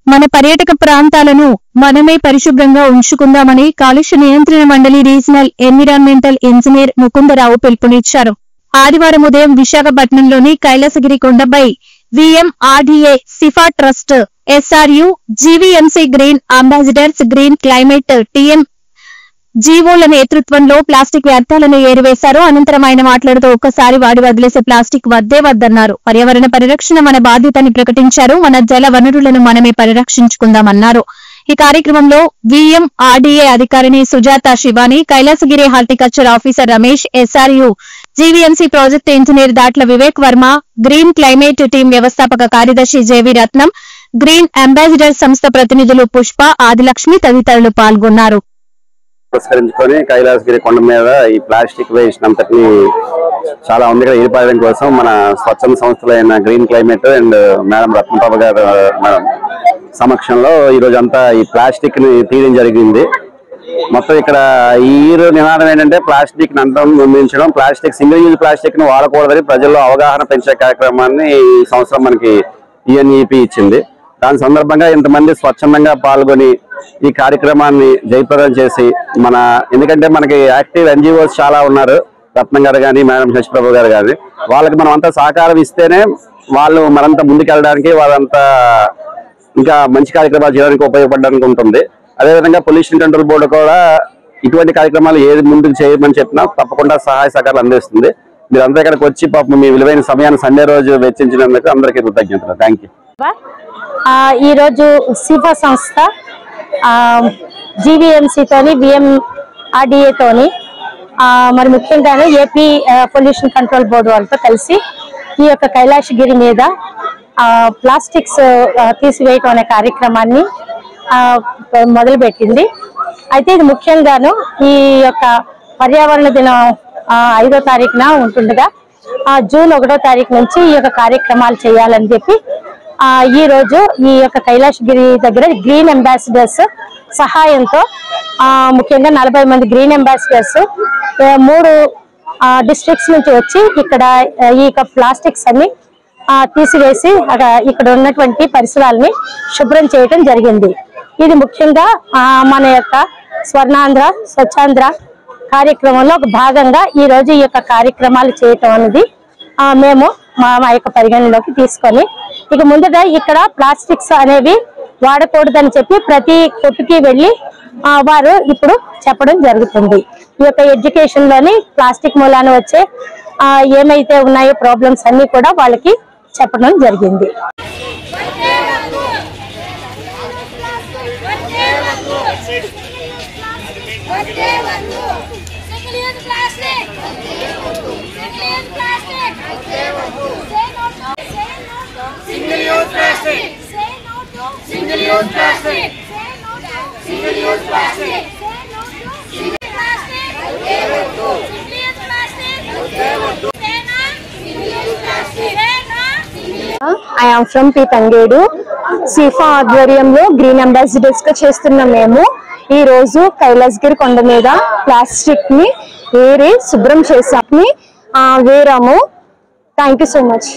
మన పర్యాటక ప్రాంతాలను మనమే పరిశుభ్రంగా ఉంచుకుందామని కాలుష్య నియంత్రణ మండలి రీజనల్ ఎన్విరాన్మెంటల్ ఇంజనీర్ ముకుందరావు పిలుపునిచ్చారు. ఆదివారం ఉదయం విశాఖపట్నంలోని కైలాసగిరి కొండపై VMRDA, సిఫా trust, SRU, GVMC green ambassadors, green climate TM జీవోల నేతృత్వంలో ప్లాస్టిక్ వ్యర్థాలను ఏరివేశారు. అనంతరం ఆయన మాట్లాడుతూ ఒక్కసారి వాడి వదిలేసే ప్లాస్టిక్ వద్దే వద్దన్నారు. పర్యావరణ పరిరక్షణ మన బాధ్యతని ప్రకటించారు. మన జల వనరులను మనమే పరిరక్షించుకుందామన్నారు. ఈ కార్యక్రమంలో VMRDA అధికారిని Sujatha Shivani, Kailasagiri horticulture officer Ramesh, SRU GVMC project engineer Datla Vivek Varma, green climate team వ్యవస్థాపక కార్యదర్శి JV రత్నం, గ్రీన్ అంబాసిడర్ సంస్థ ప్రతినిధులు పుష్ప, ఆదిలక్ష్మి తదితరులు పాల్గొన్నారు. పురస్కరించుకొని కైలాసగిరి కొండ మీద ఈ ప్లాస్టిక్ వేస్ట్ అంతటిని చాలా ఉంది కదా ఏర్పడడం కోసం మన స్వచ్ఛంద సంస్థలైన green climate and madam Ratnaprabha garu madam సమక్షంలో ఈ రోజు అంతా ఈ ప్లాస్టిక్ ని తీయడం జరిగింది. మొత్తం ఇక్కడ ఈ నినాదం ఏంటంటే ప్లాస్టిక్ ని అంతమొందించడం, ప్లాస్టిక్ సింగిల్ యూజ్ ప్లాస్టిక్ ని వాడకూడదని ప్రజల్లో అవగాహన పెంచే కార్యక్రమాన్ని ఈ సంవత్సరం మనకి UNEP ఇచ్చింది. దాని సందర్భంగా ఇంతమంది స్వచ్ఛందంగా పాల్గొని ఈ కార్యక్రమాన్ని జయప్రదం చేసి ఎందుకంటే మనకి యాక్టివ్ NGOs చాలా ఉన్నారు, రత్నం గారు కానీ మేడం శశిప్రభ గారు కానీ, వాళ్ళకి మనం అంతా సహకారం ఇస్తేనే వాళ్ళు మరంతా ముందుకెళ్ళడానికి వాళ్ళంతా ఇంకా మంచి కార్యక్రమాలు చేయడానికి ఉపయోగపడడానికి ఉంటుంది. అదేవిధంగా పొల్యూషన్ కంట్రోల్ బోర్డు కూడా ఇటువంటి కార్యక్రమాలు ఏది ముందుకు చేయమని చెప్పినా తప్పకుండా సహాయ సహకారాలు అందిస్తుంది. మీరంతా ఇక్కడికి వచ్చి పాపం మీ విలువైన సమయాన్ని సండే రోజు వెచ్చించినందుకు అందరికీ కృతజ్ఞతలు. Thank you. ఈరోజు సిఫా సంస్థ GVMC తోని VMRDA తోని మరి ముఖ్యంగానే ఏపీ పొల్యూషన్ కంట్రోల్ బోర్డు వాళ్ళతో కలిసి ఈ యొక్క కైలాసగిరి మీద ప్లాస్టిక్స్ తీసివేయటం అనే కార్యక్రమాన్ని మొదలుపెట్టింది. అయితే ఇది ముఖ్యంగాను ఈ యొక్క పర్యావరణ దినం 5వ తారీఖున ఉంటుండగా జూన్ 1వ తారీఖు నుంచి ఈ యొక్క కార్యక్రమాలు చేయాలని చెప్పి ఈ రోజు ఈ యొక్క కైలాసగిరి దగ్గర గ్రీన్ అంబాసిడర్స్ సహాయంతో ముఖ్యంగా 40 మంది గ్రీన్ అంబాసిడర్స్ 3 డిస్ట్రిక్ట్స్ నుంచి వచ్చి ఇక్కడ ఈ ప్లాస్టిక్స్ అన్ని తీసివేసి ఇక్కడ ఉన్నటువంటి పరిసరాలని శుభ్రం చేయడం జరిగింది. ఇది ముఖ్యంగా మన యొక్క స్వర్ణాంధ్ర స్వచ్ఛాంధ్ర కార్యక్రమంలో ఒక భాగంగా ఈ రోజు ఈ యొక్క కార్యక్రమాలు చేయటం అనేది మేము మా యొక్క పరిగణలోకి తీసుకొని ఇక ముందుగా ఇక్కడ ప్లాస్టిక్స్ అనేవి వాడకూడదని చెప్పి ప్రతి కొట్టుకి వెళ్ళి వారు ఇప్పుడు చెప్పడం జరుగుతుంది. ఈ యొక్క ఎడ్యుకేషన్ లోని ప్లాస్టిక్ మూలాన వచ్చే ఏమైతే ఉన్నాయో ప్రాబ్లమ్స్ అన్ని కూడా వాళ్ళకి చెప్పడం జరిగింది. I am from Pitangedu. Sipah ఆధ్వర్యంలో గ్రీన్ అంబాసిడర్స్ గా చేస్తున్న మేము ఈ రోజు కైలాసగిరి కొండ మీద ప్లాస్టిక్ ని ఏరి శుభ్రం చేసాము వేరాము. Thank you so much.